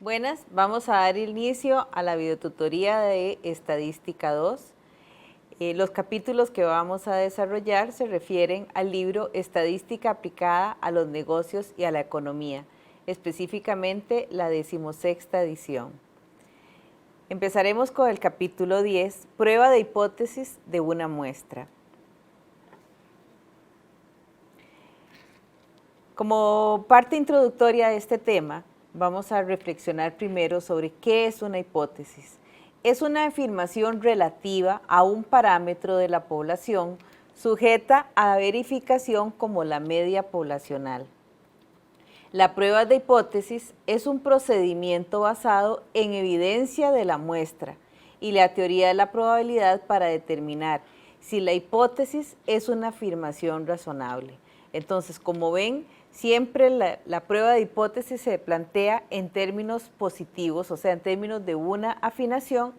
Buenas, vamos a dar inicio a la videotutoría de Estadística 2. Los capítulos que vamos a desarrollar se refieren al libro Estadística aplicada a los negocios y a la economía, específicamente la 16ª edición. Empezaremos con el capítulo 10, Prueba de hipótesis de una muestra. Como parte introductoria de este tema, vamos a reflexionar primero sobre qué es una hipótesis. Es una afirmación relativa a un parámetro de la población sujeta a verificación como la media poblacional. La prueba de hipótesis es un procedimiento basado en evidencia de la muestra y la teoría de la probabilidad para determinar si la hipótesis es una afirmación razonable. Entonces, como ven, siempre la prueba de hipótesis se plantea en términos positivos, o sea, en términos de una afirmación,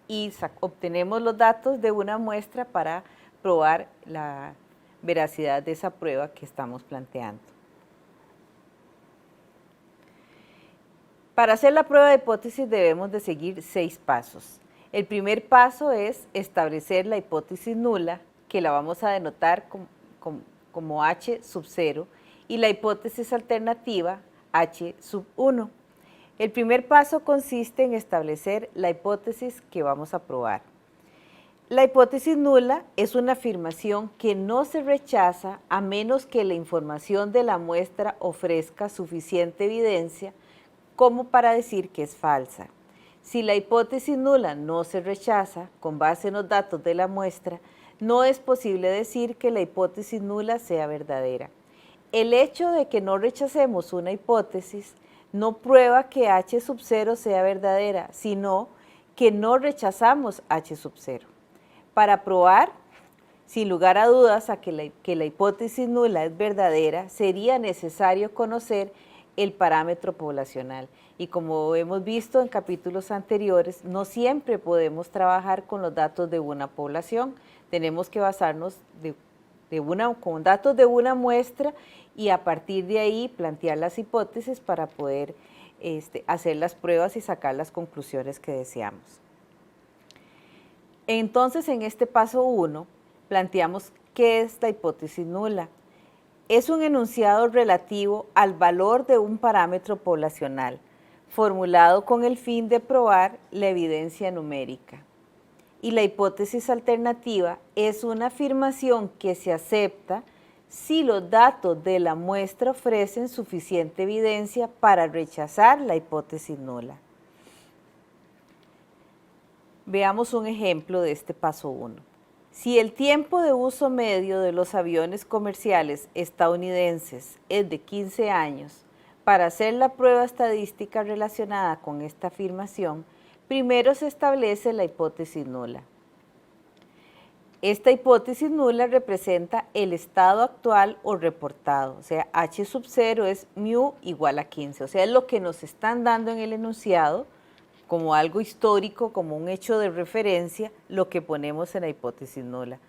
y obtenemos los datos de una muestra para probar la veracidad de esa prueba que estamos planteando. Para hacer la prueba de hipótesis debemos de seguir 6 pasos. El primer paso es establecer la hipótesis nula, que la vamos a denotar como H sub 0, y la hipótesis alternativa H sub 1. El primer paso consiste en establecer la hipótesis que vamos a probar. La hipótesis nula es una afirmación que no se rechaza a menos que la información de la muestra ofrezca suficiente evidencia como para decir que es falsa. Si la hipótesis nula no se rechaza con base en los datos de la muestra, no es posible decir que la hipótesis nula sea verdadera. El hecho de que no rechacemos una hipótesis no prueba que H sub 0 sea verdadera, sino que no rechazamos H sub 0. Para probar, sin lugar a dudas, que la hipótesis nula es verdadera, sería necesario conocer el parámetro poblacional. Y como hemos visto en capítulos anteriores, no siempre podemos trabajar con los datos de una población. Tenemos que basarnos con datos de una muestra y a partir de ahí plantear las hipótesis para poder hacer las pruebas y sacar las conclusiones que deseamos. Entonces, en este paso 1, planteamos qué es la hipótesis nula. Es un enunciado relativo al valor de un parámetro poblacional, formulado con el fin de probar la evidencia numérica. Y la hipótesis alternativa es una afirmación que se acepta si los datos de la muestra ofrecen suficiente evidencia para rechazar la hipótesis nula. Veamos un ejemplo de este paso 1. Si el tiempo de uso medio de los aviones comerciales estadounidenses es de 15 años, para hacer la prueba estadística relacionada con esta afirmación, primero se establece la hipótesis nula. Esta hipótesis nula representa el estado actual o reportado, o sea, H sub 0 es mu igual a 15, o sea, es lo que nos están dando en el enunciado, como algo histórico, como un hecho de referencia, lo que ponemos en la hipótesis nula.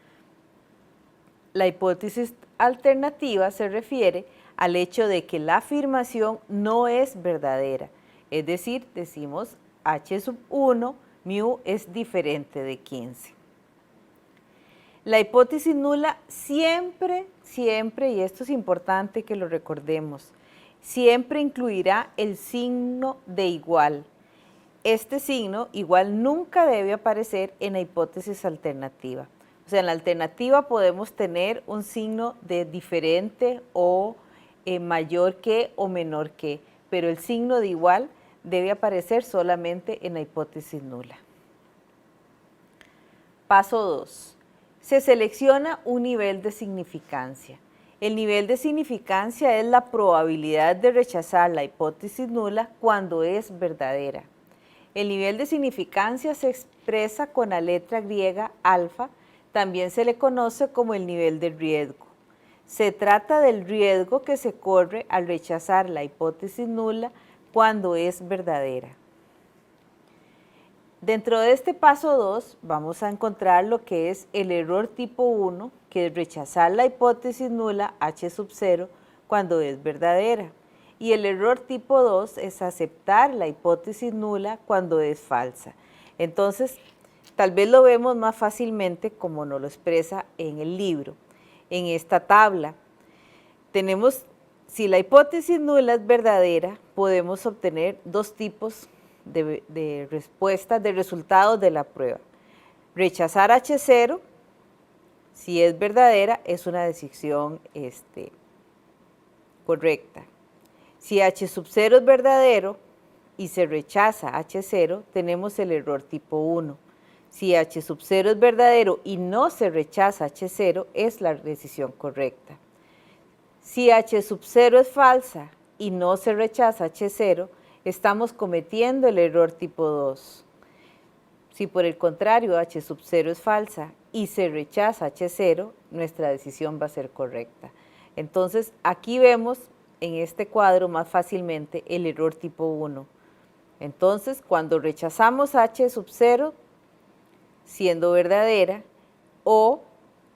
La hipótesis alternativa se refiere al hecho de que la afirmación no es verdadera, es decir, decimos H sub 1, mu es diferente de 15. La hipótesis nula siempre, y esto es importante que lo recordemos, siempre incluirá el signo de igual. Este signo igual nunca debe aparecer en la hipótesis alternativa. O sea, en la alternativa podemos tener un signo de diferente o mayor que o menor que, pero el signo de igual debe aparecer solamente en la hipótesis nula. Paso 2. Se selecciona un nivel de significancia. El nivel de significancia es la probabilidad de rechazar la hipótesis nula cuando es verdadera. El nivel de significancia se expresa con la letra griega alfa, también se le conoce como el nivel de riesgo. Se trata del riesgo que se corre al rechazar la hipótesis nula cuando es verdadera. Dentro de este paso 2 vamos a encontrar lo que es el error tipo 1, que es rechazar la hipótesis nula H sub 0 cuando es verdadera. Y el error tipo 2 es aceptar la hipótesis nula cuando es falsa. Entonces, tal vez lo vemos más fácilmente como nos lo expresa en el libro. En esta tabla tenemos, si la hipótesis nula es verdadera, podemos obtener dos tipos de respuestas, de resultados de la prueba. Rechazar H0, si es verdadera, es una decisión correcta. Si H sub 0 es verdadero y se rechaza H0, tenemos el error tipo 1. Si H sub 0 es verdadero y no se rechaza H0, es la decisión correcta. Si H sub 0 es falsa y no se rechaza H0, estamos cometiendo el error tipo 2. Si por el contrario H sub 0 es falsa y se rechaza H0, nuestra decisión va a ser correcta. Entonces, aquí vemos en este cuadro más fácilmente el error tipo 1. Entonces, cuando rechazamos H sub 0, siendo verdadera, o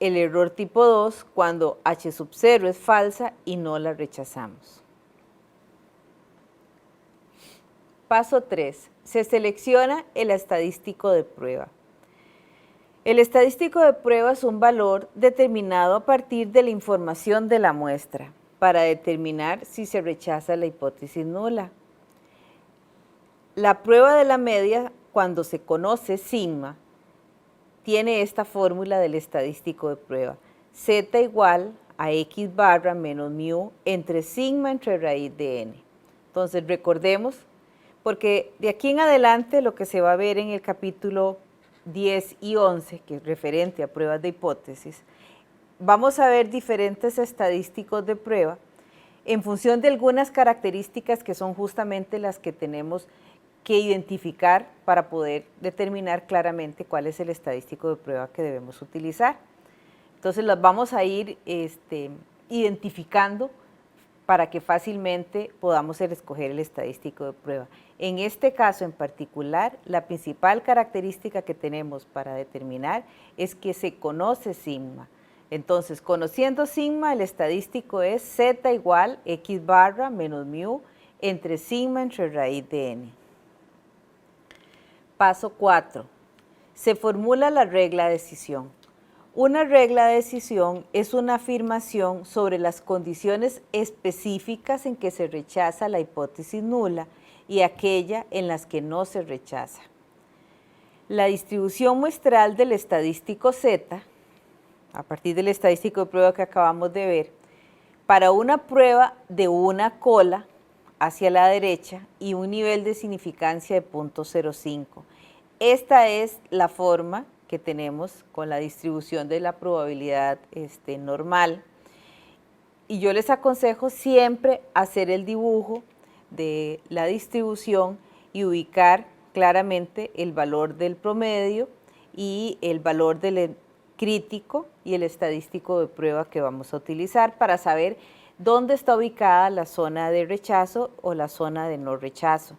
el error tipo 2, cuando H sub 0 es falsa y no la rechazamos. Paso 3. Se selecciona el estadístico de prueba. El estadístico de prueba es un valor determinado a partir de la información de la muestra para determinar si se rechaza la hipótesis nula. La prueba de la media, cuando se conoce sigma, tiene esta fórmula del estadístico de prueba. Z igual a X barra menos mu entre sigma entre raíz de n. Entonces recordemos, porque de aquí en adelante lo que se va a ver en el capítulo 10 y 11, que es referente a pruebas de hipótesis, vamos a ver diferentes estadísticos de prueba en función de algunas características que son justamente las que tenemos que identificar para poder determinar claramente cuál es el estadístico de prueba que debemos utilizar. Entonces las vamos a ir identificando para que fácilmente podamos escoger el estadístico de prueba. En este caso en particular, la principal característica que tenemos para determinar es que se conoce sigma. Entonces, conociendo sigma, el estadístico es Z igual X barra menos mu entre sigma entre raíz de n. Paso 4. Se formula la regla de decisión. Una regla de decisión es una afirmación sobre las condiciones específicas en que se rechaza la hipótesis nula y aquella en las que no se rechaza. La distribución muestral del estadístico Z, a partir del estadístico de prueba que acabamos de ver, para una prueba de una cola hacia la derecha y un nivel de significancia de 0.05. Esta es la forma que tenemos con la distribución de la probabilidad normal. Y yo les aconsejo siempre hacer el dibujo de la distribución y ubicar claramente el valor del promedio y el valor del crítico y el estadístico de prueba que vamos a utilizar para saber dónde está ubicada la zona de rechazo o la zona de no rechazo.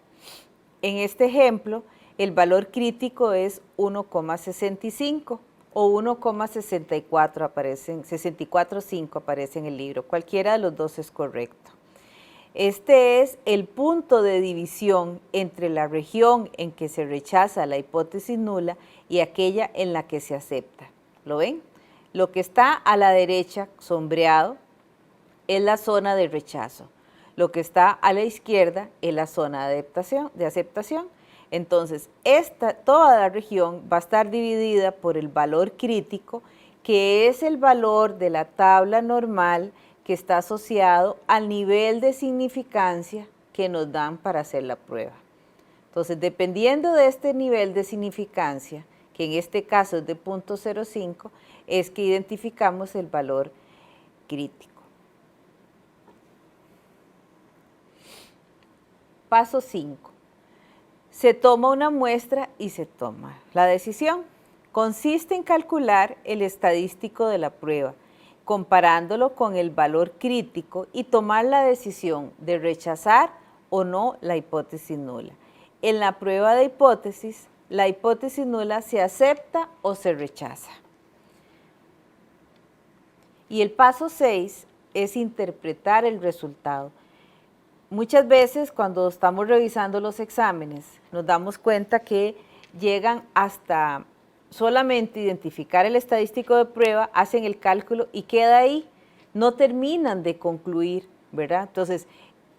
En este ejemplo, el valor crítico es 1,65 o 1,64 64,5 aparece en el libro. Cualquiera de los dos es correcto. Este es el punto de división entre la región en que se rechaza la hipótesis nula y aquella en la que se acepta. ¿Lo ven? Lo que está a la derecha, sombreado, es la zona de rechazo. Lo que está a la izquierda es la zona de aceptación. Entonces, toda la región va a estar dividida por el valor crítico, que es el valor de la tabla normal que está asociado al nivel de significancia que nos dan para hacer la prueba. Entonces, dependiendo de este nivel de significancia, que en este caso es de 0.05, es que identificamos el valor crítico. Paso 5. Se toma una muestra y se toma la decisión. Consiste en calcular el estadístico de la prueba, comparándolo con el valor crítico y tomar la decisión de rechazar o no la hipótesis nula. En la prueba de hipótesis, la hipótesis nula se acepta o se rechaza. Y el paso 6 es interpretar el resultado. muchas veces cuando estamos revisando los exámenes nos damos cuenta que llegan hasta solamente identificar el estadístico de prueba, hacen el cálculo y queda ahí, no terminan de concluir, ¿verdad? Entonces,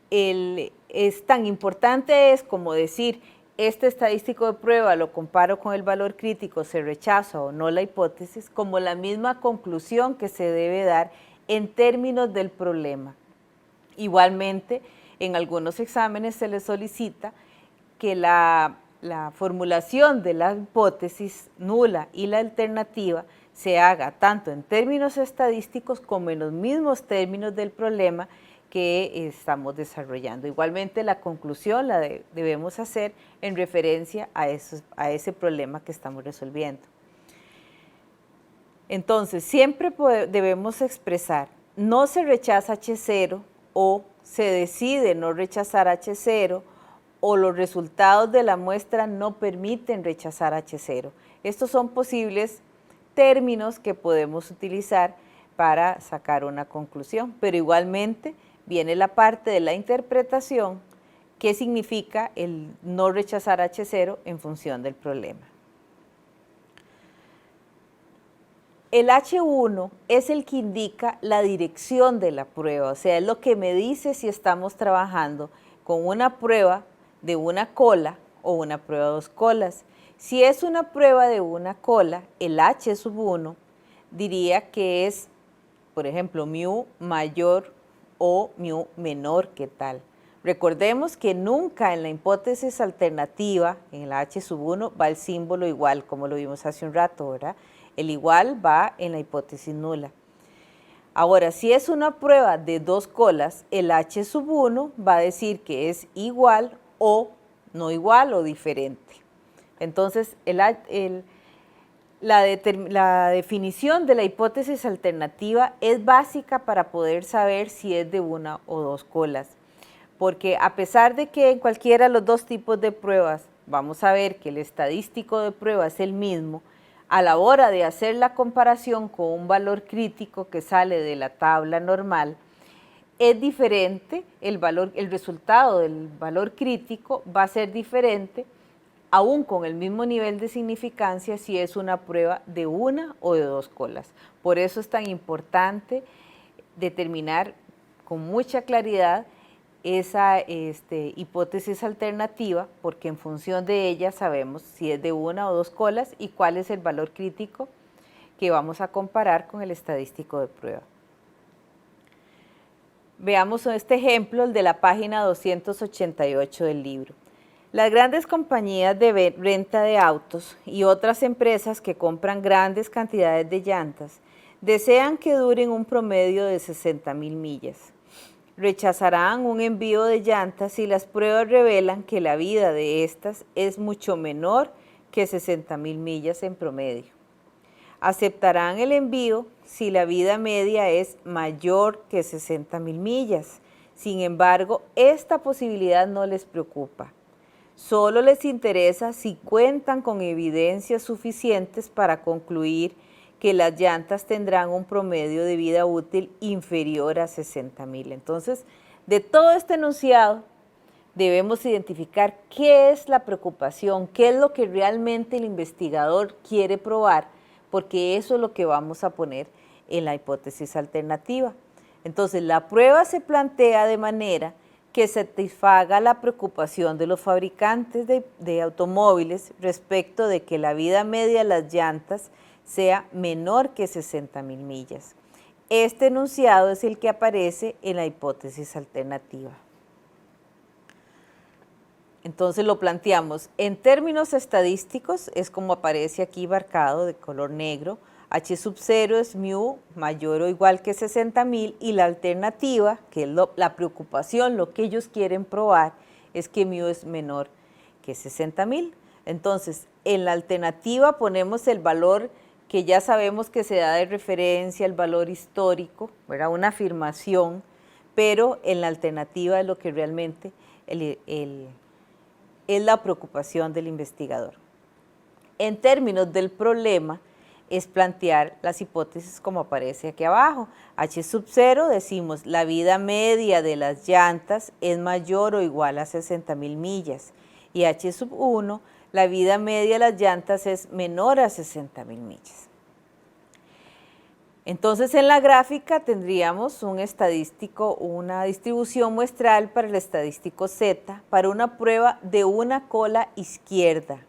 es tan importante es como decir, este estadístico de prueba lo comparo con el valor crítico, se rechaza o no la hipótesis, como la misma conclusión que se debe dar en términos del problema. Igualmente, en algunos exámenes se les solicita que la formulación de la hipótesis nula y la alternativa se haga tanto en términos estadísticos como en los mismos términos del problema que estamos desarrollando. Igualmente la conclusión la debemos hacer en referencia a ese problema que estamos resolviendo. Entonces, siempre debemos expresar, no se rechaza H0 o se decide no rechazar H0 o los resultados de la muestra no permiten rechazar H0. Estos son posibles términos que podemos utilizar para sacar una conclusión, pero igualmente viene la parte de la interpretación, que significa el no rechazar H0 en función del problema. El H1 es el que indica la dirección de la prueba, o sea, es lo que me dice si estamos trabajando con una prueba de una cola o una prueba de dos colas. Si es una prueba de una cola, el H1 diría que es, por ejemplo, mu mayor o mu menor que tal. Recordemos que nunca en la hipótesis alternativa, en el H1, va el símbolo igual, como lo vimos hace un rato, ¿verdad? El igual va en la hipótesis nula. Ahora, si es una prueba de dos colas, el H1 va a decir que es igual o no igual o diferente. Entonces, la definición de la hipótesis alternativa es básica para poder saber si es de una o dos colas, porque a pesar de que en cualquiera de los dos tipos de pruebas vamos a ver que el estadístico de prueba es el mismo, a la hora de hacer la comparación con un valor crítico que sale de la tabla normal, es diferente, el resultado del valor crítico va a ser diferente aún con el mismo nivel de significancia si es una prueba de una o de dos colas. Por eso es tan importante determinar con mucha claridad esa hipótesis alternativa, porque en función de ella sabemos si es de una o dos colas y cuál es el valor crítico que vamos a comparar con el estadístico de prueba. Veamos este ejemplo, el de la página 288 del libro. Las grandes compañías de renta de autos y otras empresas que compran grandes cantidades de llantas desean que duren un promedio de 60,000 millas. Rechazarán un envío de llantas si las pruebas revelan que la vida de estas es mucho menor que 60,000 millas en promedio. Aceptarán el envío si la vida media es mayor que 60,000 millas. Sin embargo, esta posibilidad no les preocupa. Solo les interesa si cuentan con evidencias suficientes para concluir que las llantas tendrán un promedio de vida útil inferior a 60,000. Entonces, de todo este enunciado, debemos identificar qué es la preocupación, qué es lo que realmente el investigador quiere probar, porque eso es lo que vamos a poner en la hipótesis alternativa. Entonces, la prueba se plantea de manera que satisfaga la preocupación de los fabricantes de automóviles respecto de que la vida media de las llantas sea menor que 60,000 millas. Este enunciado es el que aparece en la hipótesis alternativa. Entonces lo planteamos en términos estadísticos, es como aparece aquí marcado de color negro. H0 es mu mayor o igual que 60,000 y la alternativa, que es la preocupación, lo que ellos quieren probar, es que mu es menor que 60,000. Entonces, en la alternativa ponemos el valor que ya sabemos que se da de referencia, el valor histórico, ¿verdad? Una afirmación, pero en la alternativa es lo que realmente es la preocupación del investigador. En términos del problema, es plantear las hipótesis como aparece aquí abajo. H sub 0 decimos la vida media de las llantas es mayor o igual a 60.000 millas y H sub 1 la vida media de las llantas es menor a 60.000 millas. Entonces en la gráfica tendríamos un estadístico, una distribución muestral para el estadístico Z para una prueba de una cola izquierda.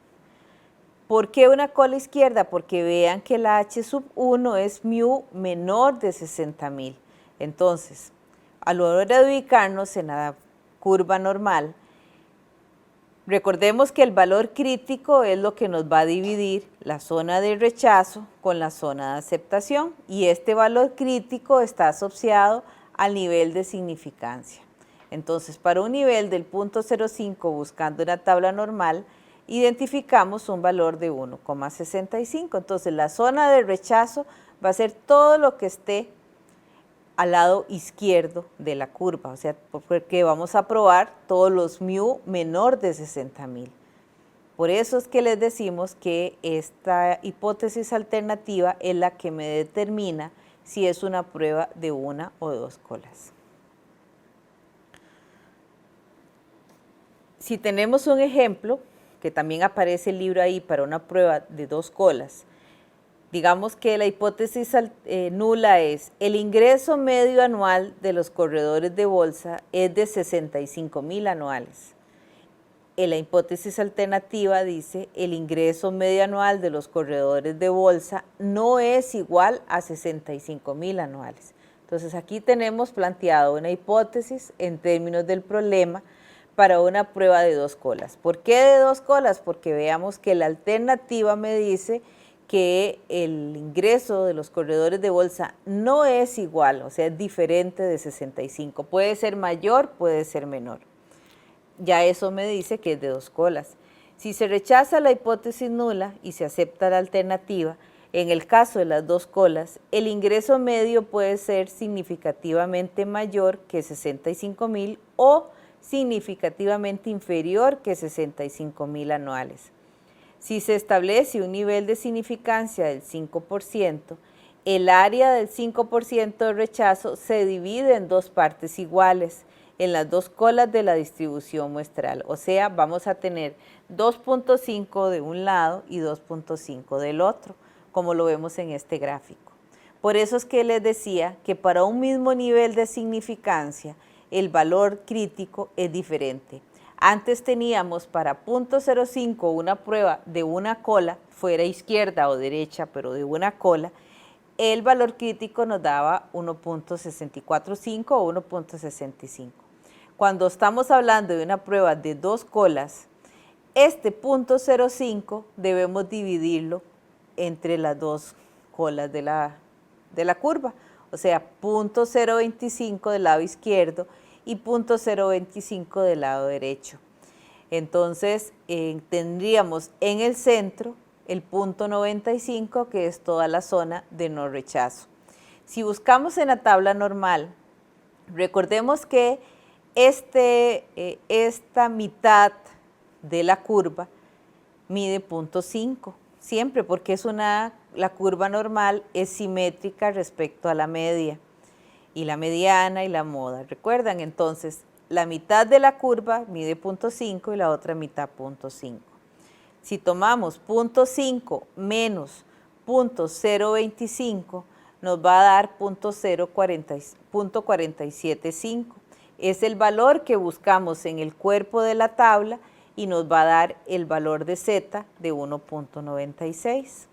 ¿Por qué una cola izquierda? Porque vean que la H sub 1 es mu menor de 60.000. Entonces, a la hora de ubicarnos en la curva normal, recordemos que el valor crítico es lo que nos va a dividir la zona de rechazo con la zona de aceptación y este valor crítico está asociado al nivel de significancia. Entonces, para un nivel del 0.05 buscando una tabla normal, identificamos un valor de 1,65. Entonces, la zona de rechazo va a ser todo lo que esté al lado izquierdo de la curva, o sea, porque vamos a probar todos los mu menor de 60.000. Por eso es que les decimos que esta hipótesis alternativa es la que me determina si es una prueba de una o dos colas. Si tenemos un ejemplo, que también aparece el libro ahí para una prueba de dos colas, digamos que la hipótesis nula es el ingreso medio anual de los corredores de bolsa es de 65.000 anuales. La hipótesis alternativa dice el ingreso medio anual de los corredores de bolsa no es igual a 65.000 anuales. Entonces aquí tenemos planteado una hipótesis en términos del problema para una prueba de dos colas. ¿Por qué de dos colas? Porque veamos que la alternativa me dice que el ingreso de los corredores de bolsa no es igual, o sea, es diferente de 65. Puede ser mayor, puede ser menor. Ya eso me dice que es de dos colas. Si se rechaza la hipótesis nula y se acepta la alternativa, en el caso de las dos colas, el ingreso medio puede ser significativamente mayor que 65.000 o significativamente inferior que 65.000 anuales. Si se establece un nivel de significancia del 5%, el área del 5% de rechazo se divide en dos partes iguales, en las dos colas de la distribución muestral. O sea, vamos a tener 2.5 de un lado y 2.5 del otro, como lo vemos en este gráfico. Por eso es que les decía que para un mismo nivel de significancia, el valor crítico es diferente. Antes teníamos para 0.05 una prueba de una cola, fuera izquierda o derecha, pero de una cola, el valor crítico nos daba 1.645 o 1.65. Cuando estamos hablando de una prueba de dos colas, este 0.05 debemos dividirlo entre las dos colas de la curva, o sea, 0.025 del lado izquierdo y 0.025 del lado derecho. Entonces, tendríamos en el centro el 0.95, que es toda la zona de no rechazo. Si buscamos en la tabla normal, recordemos que esta mitad de la curva mide 0.5, siempre porque es la curva normal es simétrica respecto a la media, y la mediana y la moda. ¿Recuerdan? Entonces, la mitad de la curva mide 0.5 y la otra mitad 0.5. Si tomamos 0.5 menos 0.025, nos va a dar 0.475. Es el valor que buscamos en el cuerpo de la tabla y nos va a dar el valor de Z de 1.96.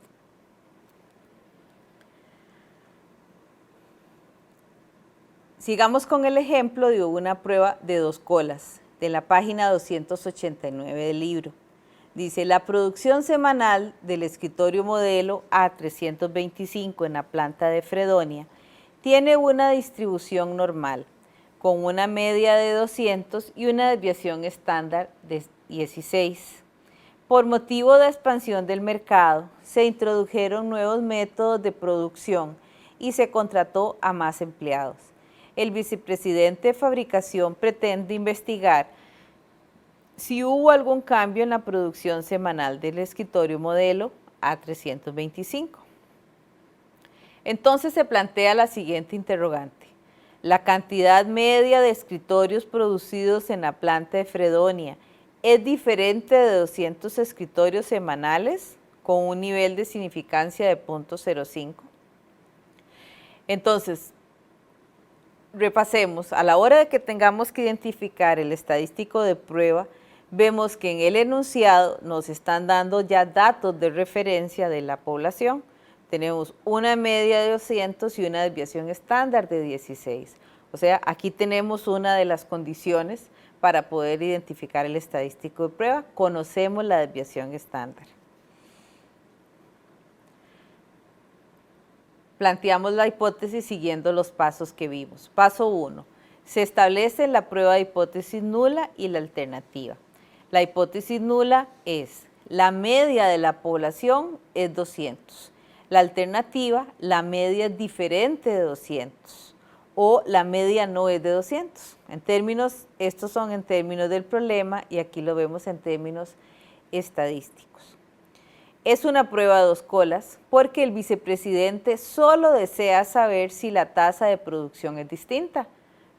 Sigamos con el ejemplo de una prueba de dos colas, de la página 289 del libro. Dice, la producción semanal del escritorio modelo A325 en la planta de Fredonia tiene una distribución normal, con una media de 200 y una desviación estándar de 16. Por motivo de expansión del mercado, se introdujeron nuevos métodos de producción y se contrató a más empleados. El vicepresidente de fabricación pretende investigar si hubo algún cambio en la producción semanal del escritorio modelo A325. Entonces se plantea la siguiente interrogante. ¿La cantidad media de escritorios producidos en la planta de Fredonia es diferente de 200 escritorios semanales con un nivel de significancia de 0.05? Entonces, repasemos. A la hora de que tengamos que identificar el estadístico de prueba, vemos que en el enunciado nos están dando ya datos de referencia de la población. Tenemos una media de 200 y una desviación estándar de 16. O sea, aquí tenemos una de las condiciones para poder identificar el estadístico de prueba. Conocemos la desviación estándar. Planteamos la hipótesis siguiendo los pasos que vimos. Paso 1. Se establece la prueba de hipótesis nula y la alternativa. La hipótesis nula es la media de la población es 200. La alternativa, la media es diferente de 200 o la media no es de 200. Estos son en términos del problema y aquí lo vemos en términos estadísticos. Es una prueba de 2 colas porque el vicepresidente solo desea saber si la tasa de producción es distinta.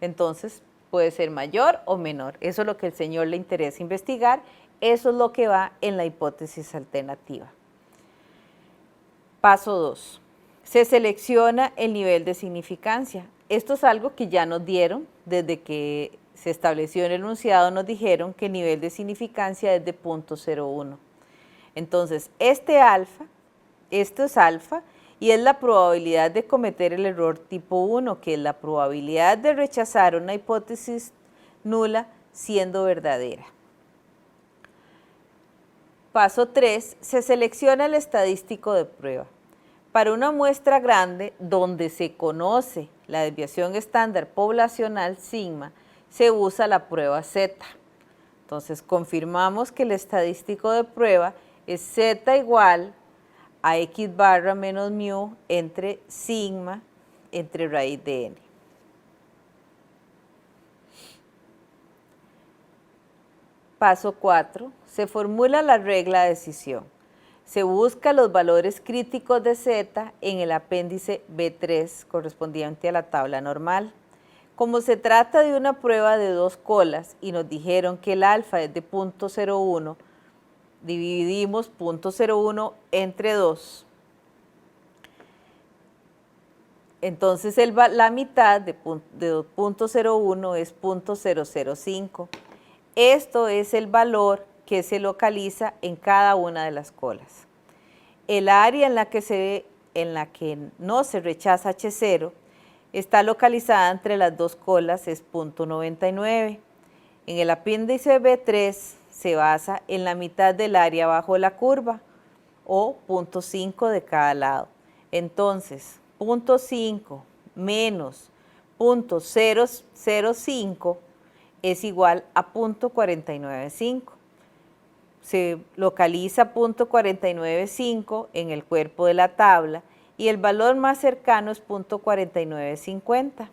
Entonces puede ser mayor o menor. Eso es lo que al señor le interesa investigar. Eso es lo que va en la hipótesis alternativa. Paso 2. Se selecciona el nivel de significancia. Esto es algo que ya nos dieron desde que se estableció en el enunciado, nos dijeron que el nivel de significancia es de 0.01. Entonces, esto es alfa y es la probabilidad de cometer el error tipo 1, que es la probabilidad de rechazar una hipótesis nula siendo verdadera. Paso 3. Se selecciona el estadístico de prueba. Para una muestra grande donde se conoce la desviación estándar poblacional sigma, se usa la prueba Z. Entonces, confirmamos que el estadístico de prueba es Z igual a X barra menos mu entre sigma entre raíz de n. Paso 4. Se formula la regla de decisión. Se busca los valores críticos de Z en el apéndice B3 correspondiente a la tabla normal. Como se trata de una prueba de 2 colas y nos dijeron que el alfa es de 0.01, dividimos 0.01 entre 2. Entonces la mitad de 0.01 es 0.005. Esto es el valor que se localiza en cada una de las colas. El área en la que no se rechaza H0 está localizada entre las 2 colas, es 0.99. En el apéndice B3 se basa en la mitad del área bajo la curva o 0.5 de cada lado. Entonces, 0.5 menos 0.005 es igual a 0.495. Se localiza 0.495 en el cuerpo de la tabla y el valor más cercano es 0.4950.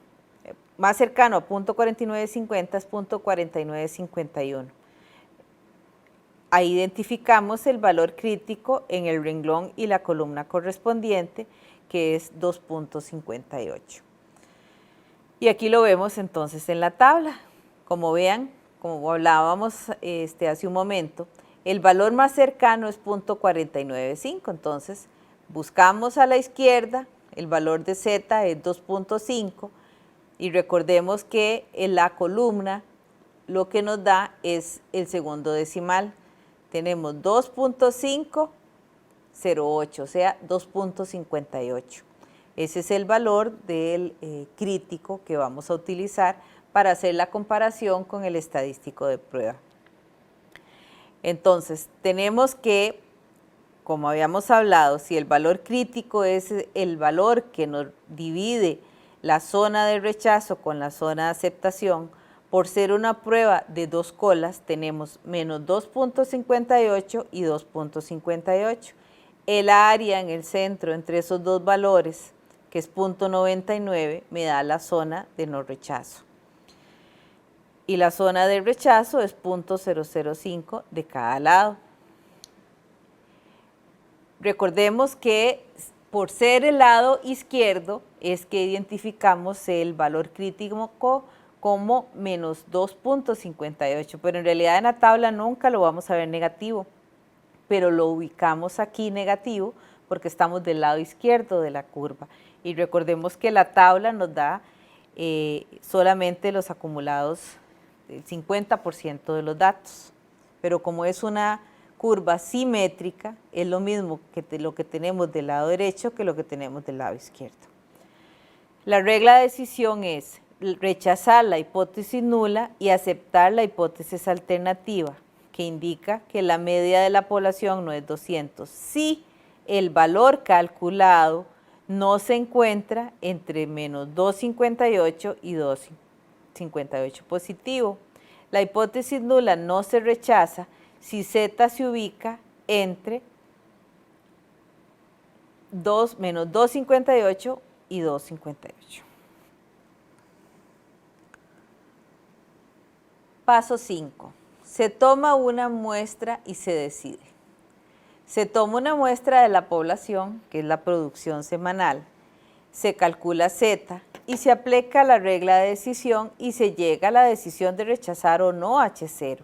Más cercano a 0.4950 es 0.4951. Ahí identificamos el valor crítico en el renglón y la columna correspondiente, que es 2.58. Y aquí lo vemos entonces en la tabla. Como vean, como hablábamos hace un momento, el valor más cercano es 0.495, entonces buscamos a la izquierda, el valor de Z es 2.5 y recordemos que en la columna lo que nos da es el segundo decimal. Tenemos 2.508, o sea 2.58. Ese es el valor del crítico que vamos a utilizar para hacer la comparación con el estadístico de prueba. Entonces, tenemos que, como habíamos hablado, si el valor crítico es el valor que nos divide la zona de rechazo con la zona de aceptación, por ser una prueba de 2 colas, tenemos menos 2.58 y 2.58. El área en el centro entre esos dos valores, que es 0.99, me da la zona de no rechazo. Y la zona de rechazo es 0.005 de cada lado. Recordemos que por ser el lado izquierdo, es que identificamos el valor crítico como menos 2.58, pero en realidad en la tabla nunca lo vamos a ver negativo, pero lo ubicamos aquí negativo porque estamos del lado izquierdo de la curva. Y recordemos que la tabla nos da solamente los acumulados, el 50% de los datos, pero como es una curva simétrica, es lo mismo que lo que tenemos del lado derecho que lo que tenemos del lado izquierdo. La regla de decisión es rechazar la hipótesis nula y aceptar la hipótesis alternativa, que indica que la media de la población no es 200, si el valor calculado no se encuentra entre menos 2,58 y 2,58 positivo. La hipótesis nula no se rechaza si Z se ubica entre menos 2,58 y 2,58. Paso 5. Se toma una muestra y se decide. Se toma una muestra de la población, que es la producción semanal, se calcula Z y se aplica la regla de decisión y se llega a la decisión de rechazar o no H0.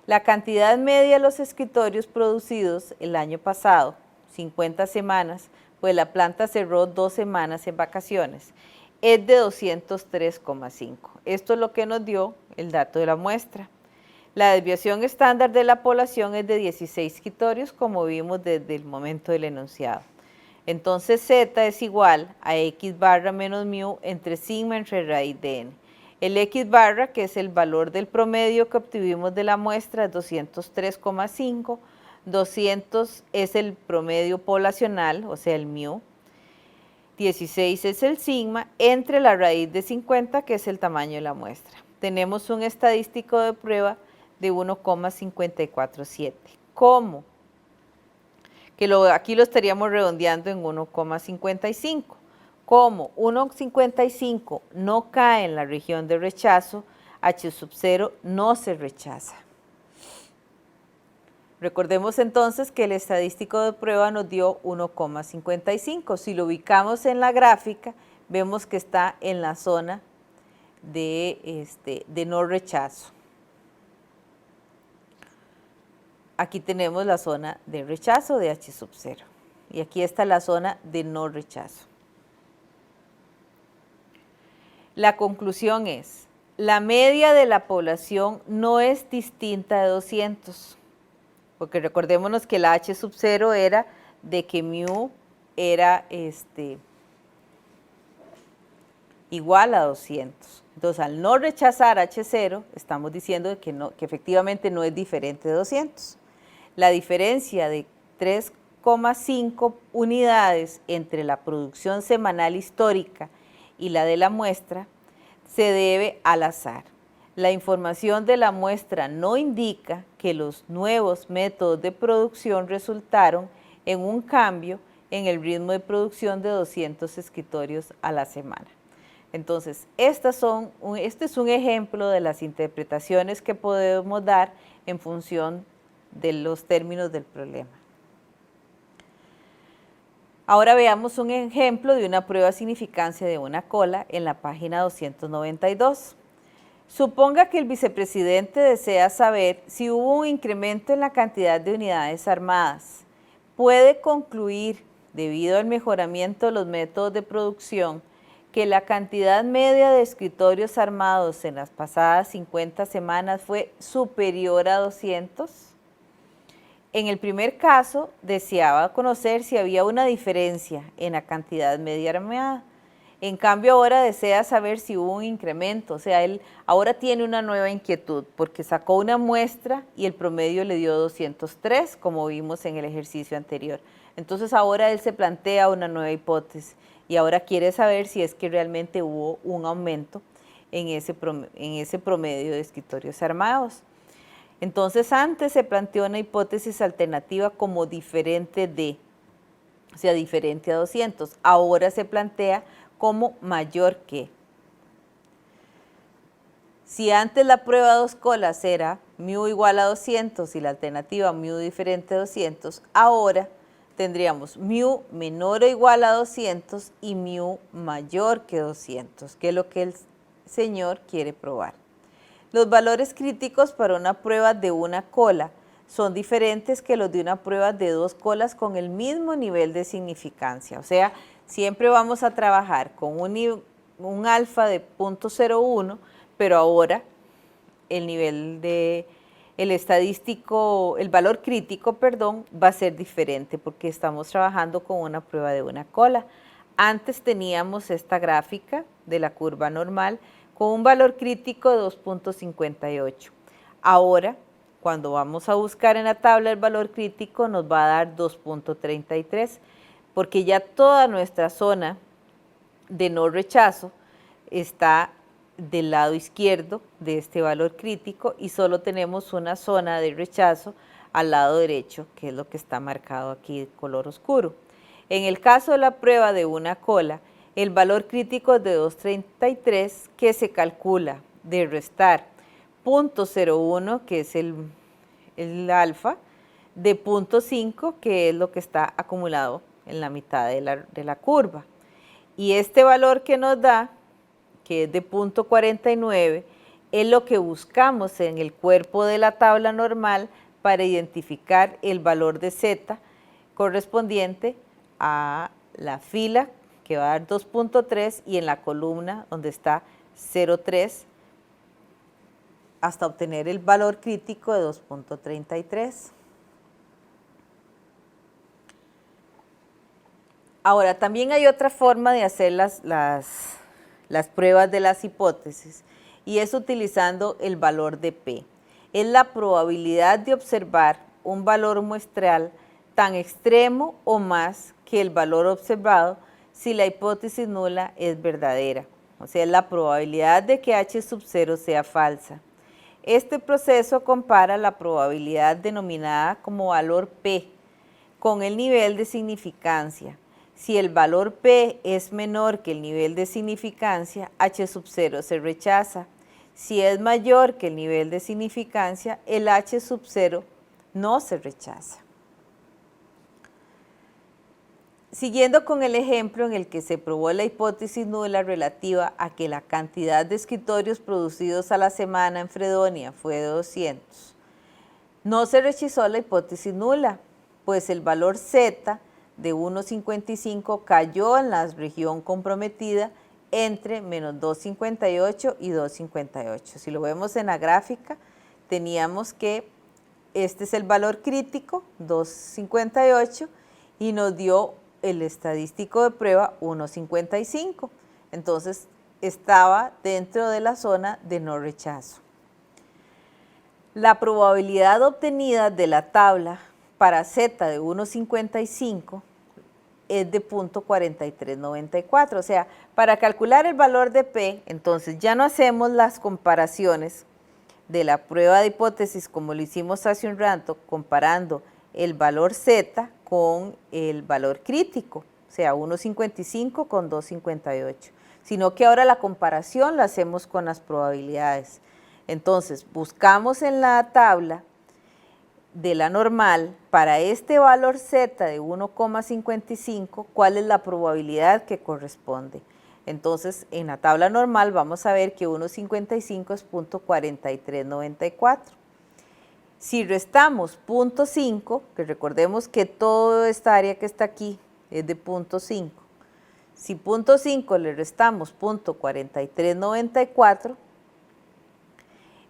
La cantidad media de los escritorios producidos el año pasado, 50 semanas, pues la planta cerró 2 semanas en vacaciones, es de 203,5. Esto es lo que nos dio el dato de la muestra. La desviación estándar de la población es de 16 escritorios, como vimos desde el momento del enunciado. Entonces Z es igual a X barra menos mu entre sigma entre raíz de n. El X barra, que es el valor del promedio que obtuvimos de la muestra, es 203,5. 200 es el promedio poblacional, o sea, el mu. 16 es el sigma entre la raíz de 50, que es el tamaño de la muestra. Tenemos un estadístico de prueba de 1,547. ¿Cómo? Que aquí lo estaríamos redondeando en 1,55. Como 1,55 no cae en la región de rechazo, H0 no se rechaza. Recordemos entonces que el estadístico de prueba nos dio 1,55. Si lo ubicamos en la gráfica, vemos que está en la zona de no rechazo. Aquí tenemos la zona de rechazo de H0 y aquí está la zona de no rechazo. La conclusión es, la media de la población no es distinta de 200, porque recordémonos que la H0 era de que mu era igual a 200. Entonces, al no rechazar H0, estamos diciendo que efectivamente no es diferente de 200. La diferencia de 3,5 unidades entre la producción semanal histórica y la de la muestra se debe al azar. La información de la muestra no indica que los nuevos métodos de producción resultaron en un cambio en el ritmo de producción de 200 escritorios a la semana. Entonces, este es un ejemplo de las interpretaciones que podemos dar en función de los términos del problema. Ahora veamos un ejemplo de una prueba de significancia de una cola en la página 292. Suponga que el vicepresidente desea saber si hubo un incremento en la cantidad de unidades armadas. Puede concluir, debido al mejoramiento de los métodos de producción, que la cantidad media de escritorios armados en las pasadas 50 semanas fue superior a 200. En el primer caso, deseaba conocer si había una diferencia en la cantidad media armada. En cambio, ahora desea saber si hubo un incremento, o sea, él ahora tiene una nueva inquietud porque sacó una muestra y el promedio le dio 203, como vimos en el ejercicio anterior. Entonces, ahora él se plantea una nueva hipótesis y ahora quiere saber si es que realmente hubo un aumento en ese promedio de escritorios armados. Entonces, antes se planteó una hipótesis alternativa como diferente de, o sea, diferente a 200. Ahora se plantea como mayor que. Si antes la prueba de 2 colas era mu igual a 200 y la alternativa mu diferente a 200, ahora tendríamos mu menor o igual a 200 y mu mayor que 200, que es lo que el señor quiere probar. Los valores críticos para una prueba de una cola son diferentes que los de una prueba de dos colas con el mismo nivel de significancia. O sea, siempre vamos a trabajar con un alfa de 0.01, pero ahora el nivel de el valor crítico, perdón, va a ser diferente porque estamos trabajando con una prueba de una cola. Antes teníamos esta gráfica de la curva normal con un valor crítico de 2.58. Ahora, cuando vamos a buscar en la tabla el valor crítico, nos va a dar 2.33, porque ya toda nuestra zona de no rechazo está del lado izquierdo de este valor crítico y solo tenemos una zona de rechazo al lado derecho, que es lo que está marcado aquí de color oscuro. En el caso de la prueba de una cola, el valor crítico es de 2.33, que se calcula de restar 0.01, que es el alfa, de 0.5, que es lo que está acumulado en la mitad de la curva. Y este valor que nos da, que es de 0.49, es lo que buscamos en el cuerpo de la tabla normal para identificar el valor de Z correspondiente a la fila que va a dar 2.3 y en la columna donde está 0.3 hasta obtener el valor crítico de 2.33. Ahora, también hay otra forma de hacer las pruebas de las hipótesis y es utilizando el valor de P. Es la probabilidad de observar un valor muestral tan extremo o más que el valor observado si la hipótesis nula es verdadera. O sea, es la probabilidad de que H sub 0 sea falsa. Este proceso compara la probabilidad denominada como valor P con el nivel de significancia. Si el valor P es menor que el nivel de significancia, H sub 0 se rechaza. Si es mayor que el nivel de significancia, el H sub 0 no se rechaza. Siguiendo con el ejemplo en el que se probó la hipótesis nula relativa a que la cantidad de escritorios producidos a la semana en Fredonia fue de 200, no se rechazó la hipótesis nula, pues el valor Z de 1.55 cayó en la región comprometida entre menos 2.58 y 2.58. Si lo vemos en la gráfica, teníamos que este es el valor crítico, 2.58, y nos dio el estadístico de prueba 1.55. Entonces, estaba dentro de la zona de no rechazo. La probabilidad obtenida de la tabla para Z de 1.55 es de 0.4394. O sea, para calcular el valor de P, entonces ya no hacemos las comparaciones de la prueba de hipótesis como lo hicimos hace un rato, comparando el valor Z con el valor crítico, o sea, 1.55 con 2.58, sino que ahora la comparación la hacemos con las probabilidades. Entonces, buscamos en la tabla de la normal, para este valor Z de 1,55, ¿cuál es la probabilidad que corresponde? Entonces, en la tabla normal vamos a ver que 1.55 es 0.4394. Si restamos 0.5, que recordemos que toda esta área que está aquí es de 0.5, si 0.5 le restamos 0.4394,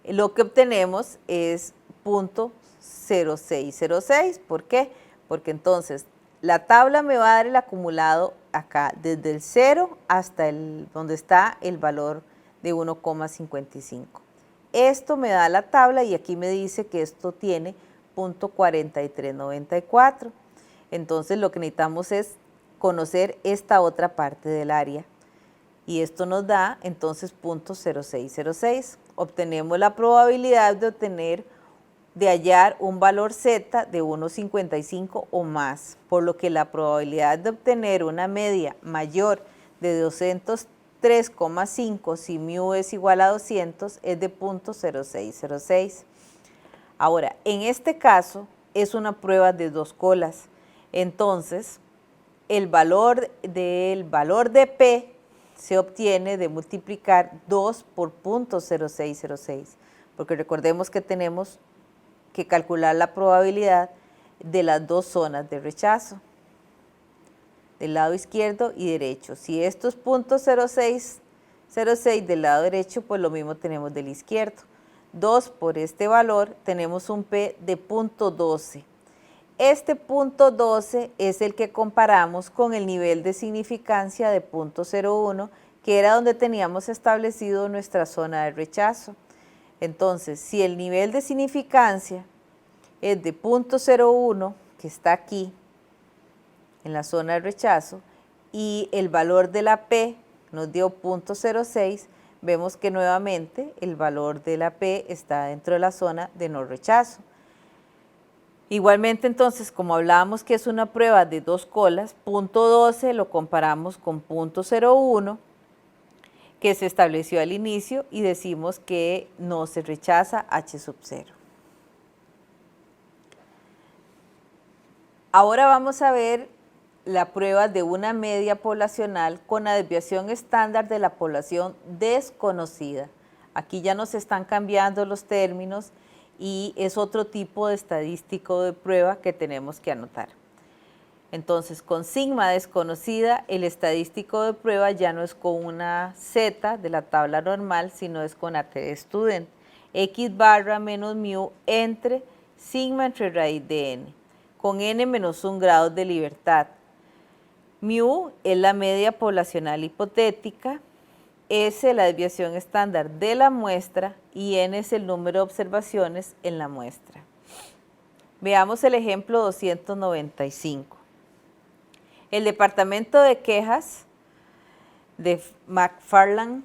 lo que obtenemos es 0.0606. ¿Por qué? Porque entonces la tabla me va a dar el acumulado acá, desde el 0 hasta donde está el valor de 1,55. Esto me da la tabla y aquí me dice que esto tiene 0.4394. Entonces lo que necesitamos es conocer esta otra parte del área. Y esto nos da entonces 0.0606. Obtenemos la probabilidad de hallar un valor Z de 1.55 o más, por lo que la probabilidad de obtener una media mayor de 203,5 si mu es igual a 200 es de 0.0606. Ahora, en este caso es una prueba de dos colas. Entonces, el valor de P se obtiene de multiplicar 2 por 0.0606, porque recordemos que tenemos que calcular la probabilidad de las dos zonas de rechazo, del lado izquierdo y derecho. Si esto es 0.0606 del lado derecho, pues lo mismo tenemos del izquierdo. 2 por este valor, tenemos un P de 0.12. Este punto 12 es el que comparamos con el nivel de significancia de 0.01, que era donde teníamos establecido nuestra zona de rechazo. Entonces, si el nivel de significancia es de 0.01, que está aquí, en la zona de rechazo, y el valor de la P nos dio 0.06, vemos que nuevamente el valor de la P está dentro de la zona de no rechazo. Igualmente, entonces, como hablábamos que es una prueba de dos colas, 0.12 lo comparamos con 0.01, que se estableció al inicio, y decimos que no se rechaza H sub 0. Ahora vamos a ver la prueba de una media poblacional con la desviación estándar de la población desconocida. Aquí ya nos están cambiando los términos y es otro tipo de estadístico de prueba que tenemos que anotar. Entonces, con sigma desconocida, el estadístico de prueba ya no es con una Z de la tabla normal, sino es con AT de student. X barra menos mu entre sigma entre raíz de n, con n menos 1 grados de libertad. Mu es la media poblacional hipotética, S la desviación estándar de la muestra y n es el número de observaciones en la muestra. Veamos el ejemplo 295. El Departamento de Quejas de McFarland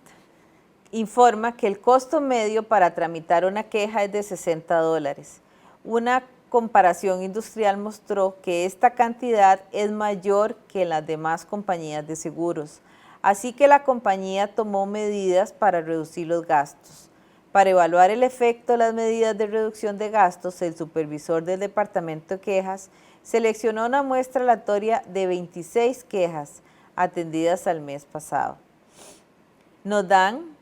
informa que el costo medio para tramitar una queja es de $60. Una comparación industrial mostró que esta cantidad es mayor que en las demás compañías de seguros. Así que la compañía tomó medidas para reducir los gastos. Para evaluar el efecto de las medidas de reducción de gastos, el supervisor del Departamento de Quejas seleccionó una muestra aleatoria de 26 quejas atendidas al mes pasado. Nos dan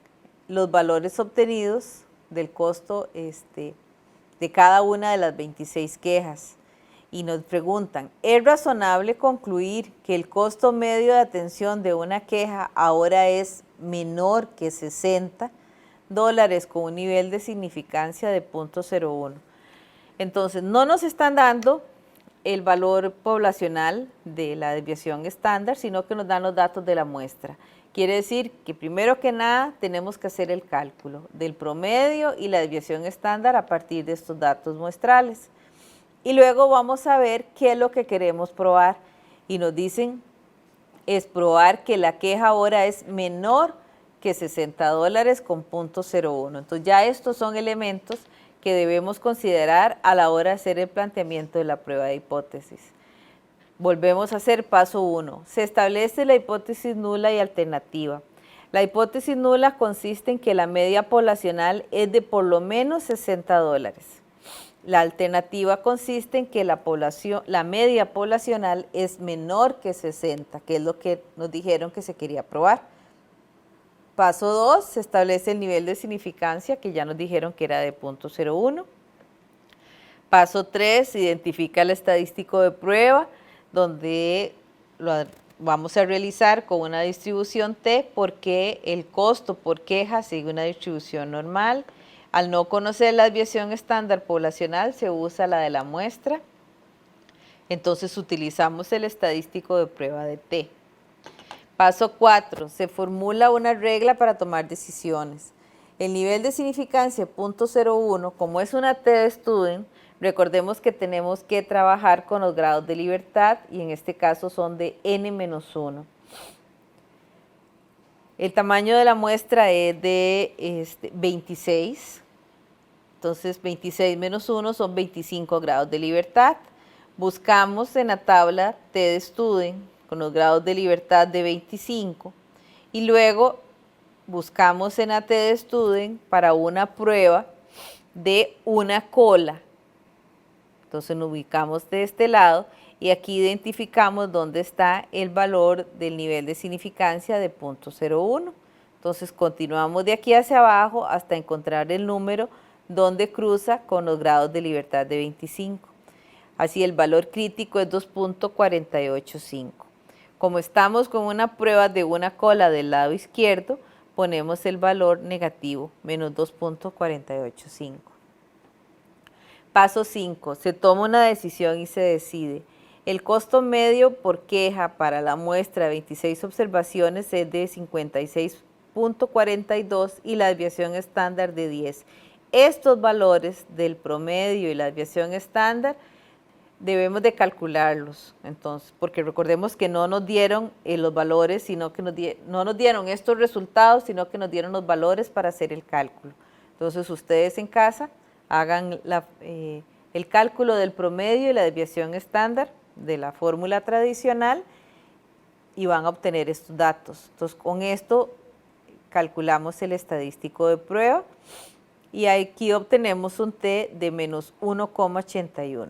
los valores obtenidos del costo de cada una de las 26 quejas. Y nos preguntan, ¿es razonable concluir que el costo medio de atención de una queja ahora es menor que $60 con un nivel de significancia de 0.01? Entonces, no nos están dando el valor poblacional de la desviación estándar, sino que nos dan los datos de la muestra. Quiere decir que primero que nada tenemos que hacer el cálculo del promedio y la desviación estándar a partir de estos datos muestrales. Y luego vamos a ver qué es lo que queremos probar. Y nos dicen, es probar que la queja ahora es menor que $60 con 0.01. Entonces ya estos son elementos que debemos considerar a la hora de hacer el planteamiento de la prueba de hipótesis. Volvemos a hacer paso 1. Se establece la hipótesis nula y alternativa. La hipótesis nula consiste en que la media poblacional es de por lo menos $60. La alternativa consiste en que la media poblacional es menor que 60, que es lo que nos dijeron que se quería probar. Paso 2, se establece el nivel de significancia, que ya nos dijeron que era de 0.01. Paso 3, se identifica el estadístico de prueba, donde lo vamos a realizar con una distribución T, porque el costo por queja sigue una distribución normal. Al no conocer la desviación estándar poblacional, se usa la de la muestra. Entonces utilizamos el estadístico de prueba de T. Paso 4. Se formula una regla para tomar decisiones. El nivel de significancia 0.01, como es una T de student, recordemos que tenemos que trabajar con los grados de libertad y en este caso son de n-1. El tamaño de la muestra es de 26. Entonces 26 menos 1 son 25 grados de libertad. Buscamos en la tabla T de student con los grados de libertad de 25 y luego buscamos en la T de student para una prueba de una cola. Entonces nos ubicamos de este lado y aquí identificamos dónde está el valor del nivel de significancia de 0.01. Entonces continuamos de aquí hacia abajo hasta encontrar el número donde cruza con los grados de libertad de 25. Así el valor crítico es 2.485. Como estamos con una prueba de una cola del lado izquierdo, ponemos el valor negativo, menos 2.485. Paso 5. Se toma una decisión y se decide. El costo medio por queja para la muestra de 26 observaciones es de 56.42 y la desviación estándar de 10. Estos valores del promedio y la desviación estándar debemos de calcularlos, entonces, porque recordemos que no nos dieron los valores, sino que no nos dieron estos resultados, sino que nos dieron los valores para hacer el cálculo. Entonces, ustedes en casa hagan el cálculo del promedio y la desviación estándar de la fórmula tradicional y van a obtener estos datos. Entonces, con esto calculamos el estadístico de prueba y aquí obtenemos un T de menos 1,81.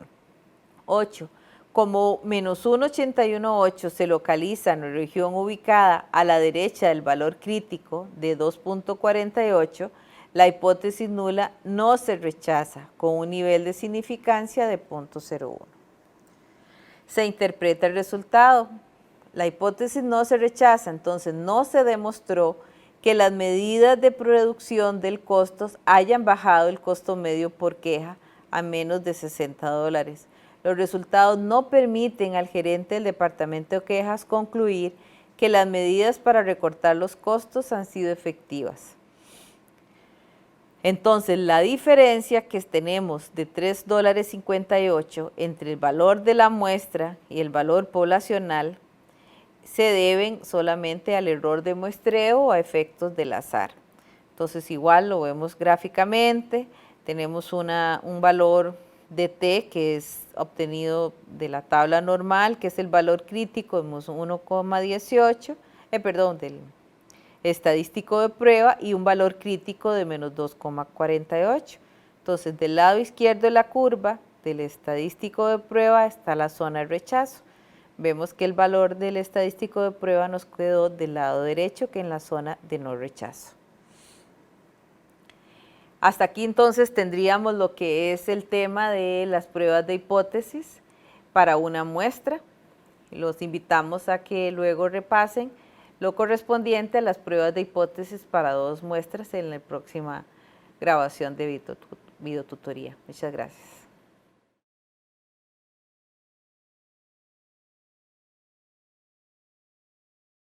8. Como menos 1,818 se localiza en la región ubicada a la derecha del valor crítico de 2.48, la hipótesis nula no se rechaza con un nivel de significancia de 0.01. Se interpreta el resultado. La hipótesis no se rechaza, entonces no se demostró que las medidas de reducción del costo hayan bajado el costo medio por queja a menos de $60. Los resultados no permiten al gerente del departamento de quejas concluir que las medidas para recortar los costos han sido efectivas. Entonces, la diferencia que tenemos de $3.58 entre el valor de la muestra y el valor poblacional se deben solamente al error de muestreo o a efectos del azar. Entonces, igual lo vemos gráficamente, tenemos un valor de T que es obtenido de la tabla normal, que es el valor crítico, vemos 1,18, del estadístico de prueba y un valor crítico de menos 2,48. Entonces, del lado izquierdo de la curva del estadístico de prueba está la zona de rechazo. Vemos que el valor del estadístico de prueba nos quedó del lado derecho, que en la zona de no rechazo. Hasta aquí entonces tendríamos lo que es el tema de las pruebas de hipótesis para una muestra. Los invitamos a que luego repasen lo correspondiente a las pruebas de hipótesis para 2 muestras en la próxima grabación de videotutoría. Muchas gracias.